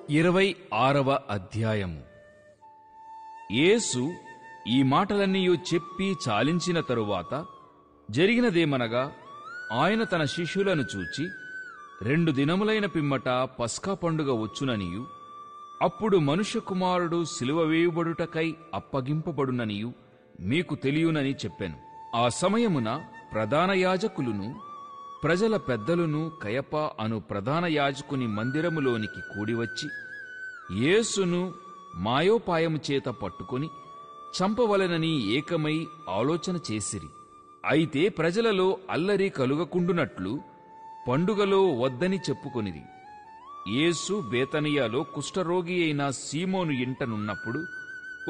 26వ అధ్యాయము. యేసు ఈ మాటలన్నీయు చెప్పి చాలించిన తరువాత జరిగినదేమనగా, ఆయన తన శిష్యులను చూచి, 2 దినములైన పిమ్మట పస్కా పండుగ వచ్చుననియు, అప్పుడు మనుష్య కుమారుడు సిలువ వేయుబడుటకై అప్పగింపబడుననియు మీకు తెలియునని చెప్పెను. ఆ సమయమున ప్రధాన యాజకులును ప్రజల పెద్దలును కయప అను ప్రధాన యాజకుని మందిరములోనికి కూడివచ్చి యేసును మాయోపాయము చేత పట్టుకొని చంపవలెనని ఏకమై ఆలోచన చేసిరి. అయితే ప్రజలలో అల్లరి కలుగకుండునట్లు పండుగలో వద్దని చెప్పుకొనిరి. యేసు బేతనియాలో కుష్ఠరోగి అయిన సీమోను ఇంటనున్నప్పుడు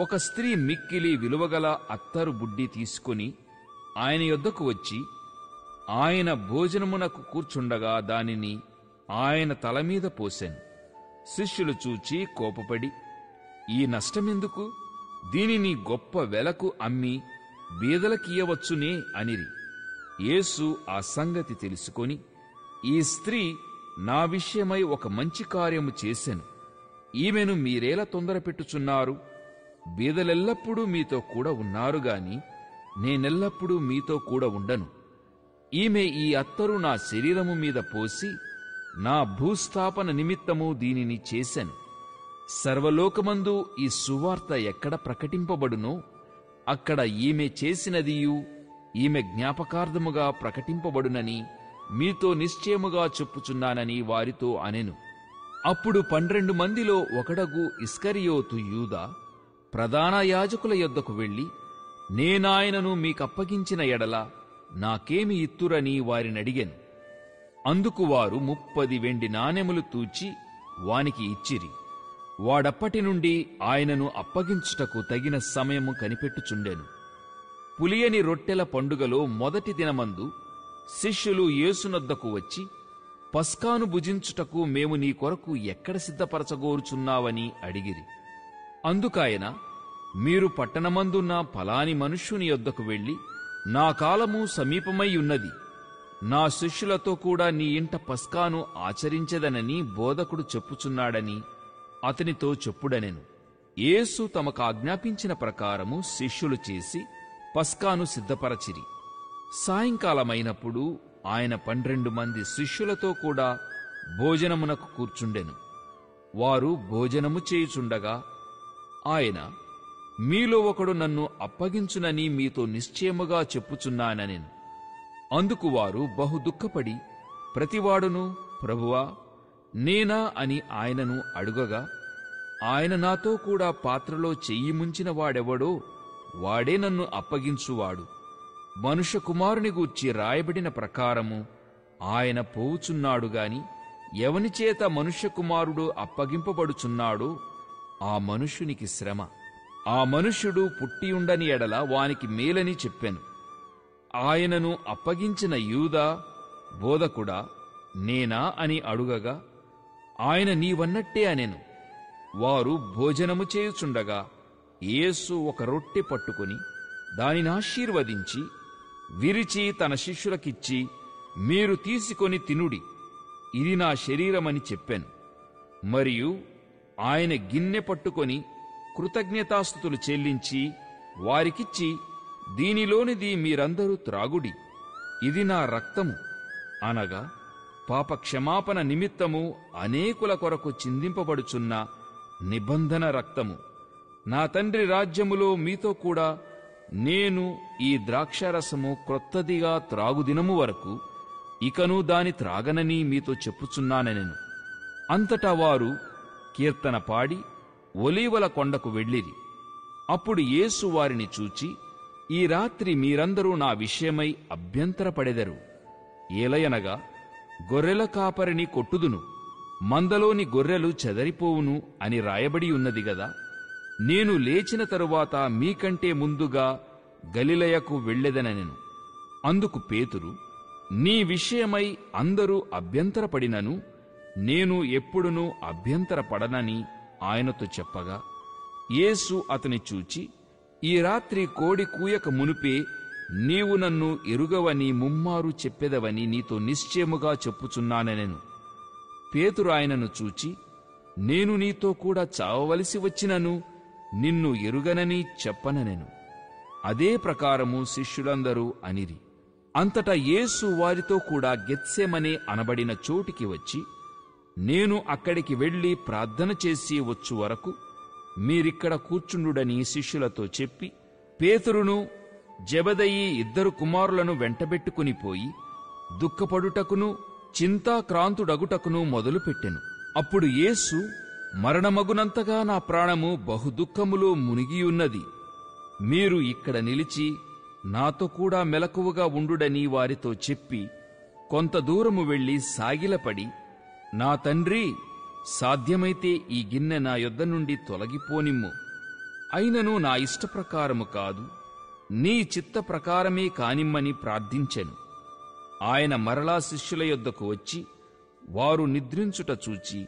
ఒక స్త్రీ మిక్కిలి విలువగల అత్తరు బుడ్డి తీసుకొని ఆయన యొద్దకు వచ్చి, ఆయన భోజనమునకు కూర్చుండగా దానిని ఆయన తలమీద పోసెను. శిష్యులు చూచి కోపపడి, ఈ నష్టమెందుకు? దీనిని గొప్ప వెలకు అమ్మి బీదలకియ్యవచ్చునే అనిరి. యేసు ఆ సంగతి తెలుసుకొని, ఈ స్త్రీ నా విషయమై ఒక మంచి కార్యము చేసెను. ఈమెను మీరేలా తొందరపెట్టుచున్నారు? బీదలెల్లప్పుడూ మీతో కూడా ఉన్నారుగాని నేనెల్లప్పుడూ మీతో కూడా ఉండను. ఈమె ఈ అత్తరు నా శరీరము మీద పోసి నా భూస్థాపన నిమిత్తము దీనిని చేసెను. సర్వలోకమందు ఈ సువార్త ఎక్కడ ప్రకటింపబడునో అక్కడ ఈమె చేసినదియు ఈమె జ్ఞాపకార్థముగా ప్రకటింపబడునని మీతో నిశ్చయముగా చెప్పుచున్నానని వారితో అనెను. అప్పుడు 12 మందిలో ఒకడగు ఇస్కరియోతు యూదా ప్రధాన యాజకుల యొద్దకు వెళ్లి, నేనాయనను మీకప్పగించిన ఎడల నాకేమి ఇత్తురని వారినడిగెను. అందుకు వారు 30 వెండి నాణెములు తూచి వానికి ఇచ్చిరి. వాడప్పటి నుండి ఆయనను అప్పగించుటకు తగిన సమయము కనిపెట్టుచుండెను. పులియని రొట్టెల పండుగలో మొదటి దినమందు శిష్యులు యేసునొద్దకు వచ్చి, పస్కాను భుజించుటకు మేము నీ కొరకు ఎక్కడ సిద్ధపరచగోరుచున్నావని అడిగిరి. అందుకాయన, మీరు పట్టణమందున్న ఫలాని మనుష్యుని యొద్దకు వెళ్లి, నా కాలము సమీపమై ఉన్నది, నా శిష్యులతో కూడా నీ ఇంట పస్కాను ఆచరించెదనని బోధకుడు చెప్పుచున్నాడని అతనితో చెప్పుడనెను. యేసు తమకు ఆజ్ఞాపించిన ప్రకారము శిష్యులు చేసి పస్కాను సిద్ధపరచిరి. సాయంకాలమైనప్పుడు ఆయన 12 మంది శిష్యులతో కూడా భోజనమునకు కూర్చుండెను. వారు భోజనము చేయుచుండగా ఆయన, మీలో ఒకడు నన్ను అప్పగించునని మీతో నిశ్చయముగా చెప్పుచున్నానెను. అందుకు వారు బహు దుఃఖపడి ప్రతివాడును, ప్రభువా, నేనా అని ఆయనను అడుగగా, ఆయన నాతో కూడా పాత్రలో చెయ్యి ముంచిన వాడెవడో వాడే నన్ను అప్పగించువాడు. మనుష్య కుమారుని గూర్చి రాయబడిన ప్రకారము ఆయన పోవుచున్నాడు గాని ఎవనిచేత మనుష్య కుమారుడు అప్పగింపబడుచున్నాడో ఆ మనుష్యునికి శ్రమ. ఆ మనుష్యుడు పుట్టియుండని ఎడల వానికి మేలని చెప్పెను. ఆయనను అప్పగించిన యూదా, బోధకుడా, నేనా అని అడుగగా ఆయన నీవన్నట్టే అనెను. వారు భోజనము చేయుచుండగా యేసు ఒక రొట్టె పట్టుకొని దానినాశీర్వదించి విరిచి తన శిష్యులకిచ్చి, మీరు తీసుకొని తినుడి, ఇది నా శరీరమని చెప్పెను. మరియు ఆయన గిన్నె పట్టుకొని కృతజ్ఞతాస్తుతులు చెల్లించి వారికిచ్చి, దీనిలోనిది మీరందరూ త్రాగుడి, ఇది నా రక్తము, అనగా పాప క్షమాపణ నిమిత్తము అనేకుల కొరకు చిందింపబడుచున్న నిబంధన రక్తము. నా తండ్రి రాజ్యములో మీతో కూడా నేను ఈ ద్రాక్షారసము క్రొత్తదిగా త్రాగుదినము వరకు ఇకను దాని త్రాగనని మీతో చెప్పుచున్నానెను. అంతటా వారు కీర్తన పాడి ఒలీవల కొండకు వెళ్ళిరి. అప్పుడు యేసు వారిని చూచి, ఈ రాత్రి మీరందరూ నా విషయమై అభ్యంతరపడెదరు. ఏలయనగా, గొర్రెల కాపరిని కొట్టుదును, మందలోని గొర్రెలు చెదరిపోవును అని రాయబడి ఉన్నది గదా. నేను లేచిన తరువాత మీకంటే ముందుగా గలిలయకు వెళ్ళెదనెను. అందుకు పేతురు, నీ విషయమై అందరూ అభ్యంతరపడినను నేను ఎప్పుడునూ అభ్యంతరపడనని ఆయనతో చెప్పగా, యేసు అతని చూచి, ఈ రాత్రి కోడి కూయక మునుపే నీవు నన్ను ఎరుగవని ముమ్మారు చెప్పెదవని నీతో నిశ్చయముగా చెప్పుచున్నానెను. పేతురు ఆయనను చూచి, నేను నీతో కూడా చావవలసి వచ్చినను నిన్ను ఎరుగనని చెప్పననెను. అదే ప్రకారము శిష్యులందరూ అనిరి. అంతటా యేసు వారితో కూడా గెత్సెమనే అనబడిన చోటికి వచ్చి, నేను అక్కడికి వెళ్లి ప్రార్థన చేసి వచ్చు వరకు మీరిక్కడ కూర్చుండుడని శిష్యులతో చెప్పి, పేతురును జెబెదయి 2 కుమారులను వెంటబెట్టుకుని పోయి దుఃఖపడుటకును చింతాక్రాంతుడగుటకును మొదలుపెట్టెను. అప్పుడు యేసు, మరణమగునంతగా నా ప్రాణము బహుదుఃఖములో మునిగియున్నది. మీరు ఇక్కడ నిలిచి నాతో కూడా మెలకువగా ఉండుడని వారితో చెప్పి కొంత దూరము వెళ్లి సాగిలపడి, నా తండ్రి, సాధ్యమైతే ఈ గిన్నె నా యొద్ద నుండి తొలగిపోనిమ్ము. అయినను నా ఇష్టప్రకారము కాదు, నీ చిత్త ప్రకారమే కానిమ్మని ప్రార్థించెను. ఆయన మరలా శిష్యుల యొద్దకు వచ్చి వారు నిద్రించుట చూచి,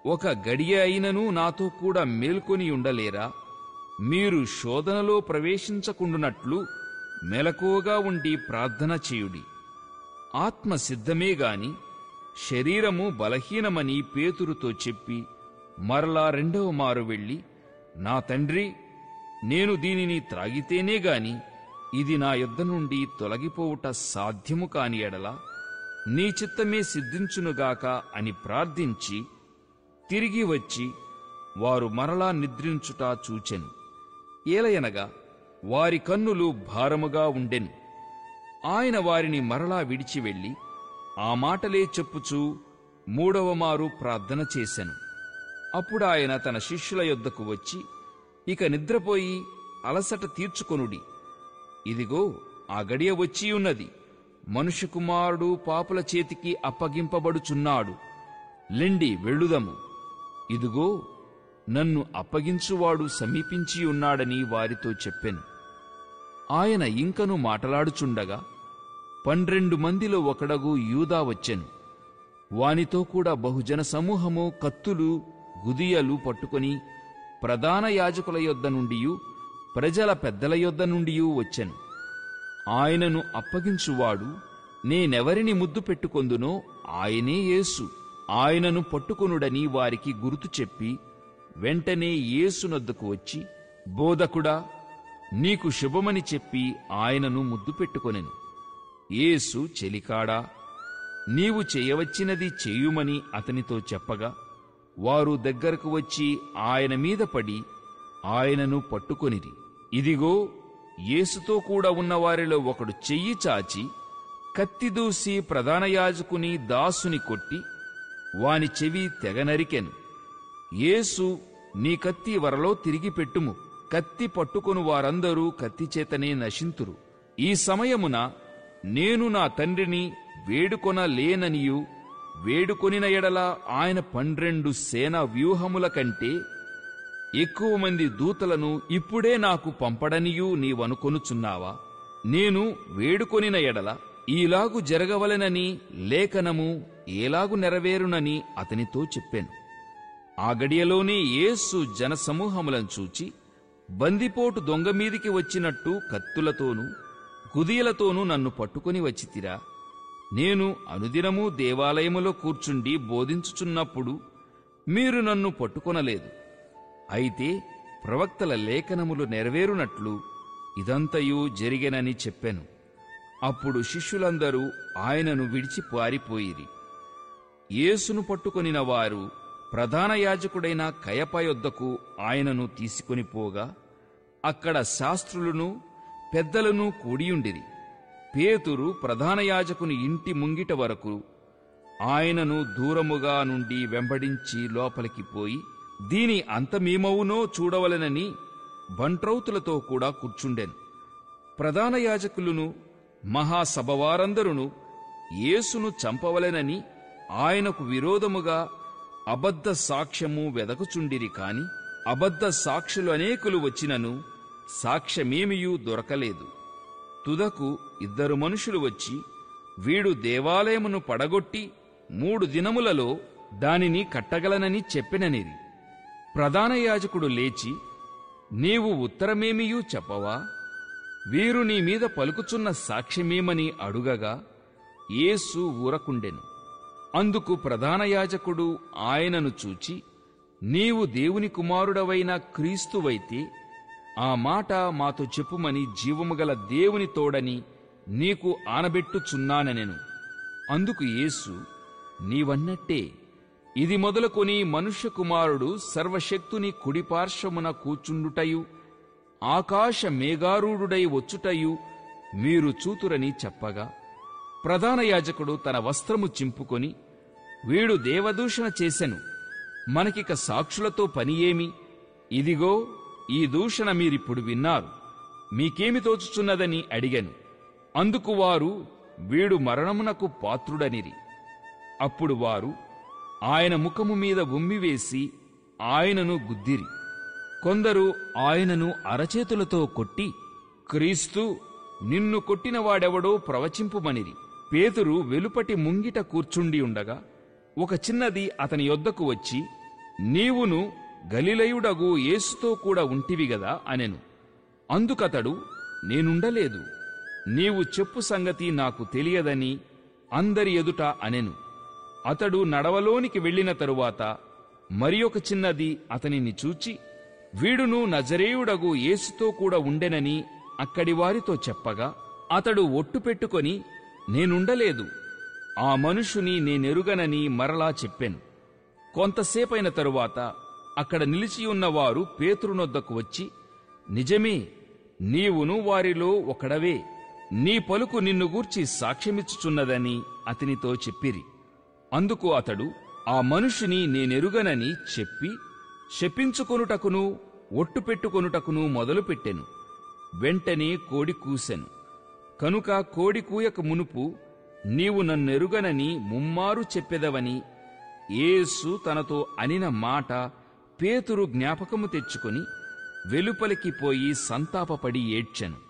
ఒక గడియ అయినను నాతో కూడా మేల్కొని ఉండలేరా? మీరు శోధనలో ప్రవేశించకుండునట్లు మెలకువగా ఉండి ప్రార్థన చేయుడి. ఆత్మ సిద్ధమే గాని శరీరము బలహీనమని పేతురుతో చెప్పి మరలా 2వ మారు వెళ్లి, నా తండ్రి, నేను దీనిని త్రాగితేనే గాని ఇది నా యొద్ద నుండి తొలగిపోవుట సాధ్యము కాని ఎడల నీ చిత్తమే సిద్ధించునుగాక అని ప్రార్థించి తిరిగి వచ్చి వారు మరలా నిద్రించుట చూచెను. ఏలయనగా వారి కన్నులు భారముగా ఉండెను. ఆయన వారిని మరలా విడిచి వెళ్లి ఆ మాటలే చెప్పుచూ 3వ మారు ప్రార్థన చేసెను. అప్పుడాయన తన శిష్యుల యొద్దకు వచ్చి, ఇక నిద్రపోయి అలసట తీర్చుకొనుడి. ఇదిగో, ఆ గడియ వచ్చియున్నది. మనుష్యకుమారుడు పాపుల చేతికి అప్పగింపబడుచున్నాడు. లెండి, వెళ్ళుదము. ఇదిగో, నన్ను అప్పగించువాడు సమీపించియున్నాడని వారితో చెప్పెను. ఆయన ఇంకను మాటలాడుచుండగా 12 మందిలో ఒకడగు యూదా వచ్చెను. వానితో కూడా బహుజన సమూహము కత్తులు, గుదియలు పట్టుకొని ప్రధాన యాజకుల యొద్ద నుండియు ప్రజల పెద్దల యొద్ద నుండియూ వచ్చెను. ఆయనను అప్పగించువాడు నేనెవరిని ముద్దు పెట్టుకొందునో ఆయనే యేసు. ఆయనను పట్టుకొనుడని వారికి గుర్తు చెప్పి వెంటనే యేసునొద్దకు వచ్చి, బోధకుడా, నీకు శుభమని చెప్పి ఆయనను ముద్దు పెట్టుకొనెను. యేసు, చెలికాడా, నీవు చేయవచ్చినది చేయుమని అతనితో చెప్పగా వారు దగ్గరకు వచ్చి ఆయన మీద పడి ఆయనను పట్టుకొనిరి. ఇదిగో, యేసుతో కూడా ఉన్నవారిలో ఒకడు చెయ్యి చాచి కత్తి దూసి ప్రధాన యాజకుని దాసుని కొట్టి వాని చెవి తెగ నరికెను. యేసు, నీ కత్తి వరలో తిరిగి పెట్టుము. కత్తి పట్టుకొను వారందరూ కత్తిచేతనే నశింతురు. ఈ సమయమున నేను నా తండ్రిని వేడుకొనలేననియు, వేడుకొనిన ఎడల ఆయన 12 సేనా వ్యూహముల కంటే ఎక్కువ మంది దూతలను ఇప్పుడే నాకు పంపడనియూ నీవనుకొనుచున్నావా? నేను వేడుకొనిన ఎడల ఈలాగు జరగవలెనని లేఖనము ఏలాగు నెరవేరునని అతనితో చెప్పాను. ఆ గడియలోనే యేసు జనసమూహములను చూచి, బందిపోటు దొంగ మీదికి వచ్చినట్టు కత్తులతోనూ గుదియలతోనూ నన్ను పట్టుకుని వచ్చితిరా? నేను అనుదినము దేవాలయములో కూర్చుండి బోధించుచున్నప్పుడు మీరు నన్ను పట్టుకొనలేదు. అయితే ప్రవక్తల లేఖనములు నెరవేరునట్లు ఇదంతయు జరిగెనని చెప్పెను. అప్పుడు శిష్యులందరూ ఆయనను విడిచి పారిపోయిరి. యేసును పట్టుకొనిన వారు ప్రధాన యాజకుడైన కయప యొద్దకు ఆయనను తీసుకొని పోగా అక్కడ శాస్త్రులను పెద్దలను కూడియుండిరి. పేతురు ప్రధాన యాజకుని ఇంటి ముంగిట వరకు ఆయనను దూరముగా నుండి వెంబడించి లోపలికి పోయి దీని అంతమేమవునో చూడవలెనని బంట్రౌతులతో కూడా కూర్చుండెను. ప్రధాన యాజకులను మహాసభవారందరును యేసును చంపవలెనని ఆయనకు విరోధముగా అబద్ధ సాక్ష్యము వెదకుచుండిరి. కాని అబద్ధ సాక్షులు అనేకులు వచ్చినను సాక్ష్యమేమియూ దొరకలేదు. తుదకు 2 మనుషులు వచ్చి, వీడు దేవాలయమును పడగొట్టి 3 దినములలో దానిని కట్టగలనని చెప్పిననిరి. ప్రధాన యాజకుడు లేచి, నీవు ఉత్తరమేమియూ చెప్పవా? వీరు నీ మీద పలుకుచున్న సాక్ష్యమేమని అడుగగా యేసు ఊరకుండెను. అందుకు ప్రధాన యాజకుడు ఆయనను చూచి, నీవు దేవుని కుమారుడవైన క్రీస్తువైతే ఆ మాట మాతో చెప్పుమని జీవముగల దేవుని తోడని నీకు ఆనబెట్టుచున్నానెను. అందుకు యేసు, నీవన్నట్టే, ఇది మొదలుకొని మనుష్య కుమారుడు సర్వశక్తుని కుడిపార్శ్వమున కూచుండుటయు ఆకాశ మేఘారూఢుడై వచ్చుటయు మీరు చూతురని చెప్పగా, ప్రధాన యాజకుడు తన వస్త్రము చింపుకొని, వీడు దేవదూషణ చేసెను, మనకిక సాక్షులతో పని ఏమి? ఇదిగో ఈ దూషణ మీరిప్పుడు విన్నారు, మీకేమి తోచుచున్నదని అడిగెను. అందుకు వారు, వీడు మరణమునకు పాత్రుడనిరి. అప్పుడు వారు ఆయన ముఖము మీద ఉమ్మివేసి ఆయనను గుద్దిరి. కొందరు ఆయనను అరచేతులతో కొట్టి, క్రీస్తు, నిన్ను కొట్టినవాడెవడో ప్రవచింపుమనిరి. పేతురు వెలుపటి ముంగిట కూర్చుండి ఉండగా ఒక చిన్నది అతని యొద్దకు వచ్చి, నీవును గలిలయుడగు యేసుతో కూడా ఉంటివి గదా అనెను. అందుకతడు, నేనుండలేదు, నీవు చెప్పు సంగతి నాకు తెలియదని అందరి ఎదుట అనెను. అతడు నడవలోనికి వెళ్లిన తరువాత మరి ఒక చిన్నది అతనిని చూచి, వీడును నజరేయుడగు యేసుతో కూడా ఉండెనని అక్కడి వారితో చెప్పగా, అతడు ఒట్టు పెట్టుకొని, నేనుండలేదు, ఆ మనుషుని నేనెరుగనని మరలా చెప్పెను. కొంతసేపైన తరువాత అక్కడ నిలిచియున్నవారు పేతురునొద్దకు వచ్చి, నిజమే, నీవును వారిలో ఒకడవే, నీ పలుకు నిన్ను గూర్చి సాక్ష్యమిచ్చుచున్నదని అతనితో చెప్పిరి. అందుకు అతడు ఆ మనుషుని నేనెరుగనని చెప్పి శపించుకొనుటకును ఒట్టు పెట్టుకొనుటకును మొదలుపెట్టెను. వెంటనే కోడి కూసెను. కనుక కోడి కూయక మునుపు నీవు నన్నెరుగనని ముమ్మారు చెప్పెదవని యేసు తనతో అనిన మాట పేతురు జ్ఞాపకము తెచ్చుకొని వెలుపలికి పోయి సంతాపపడి ఏడ్చెను.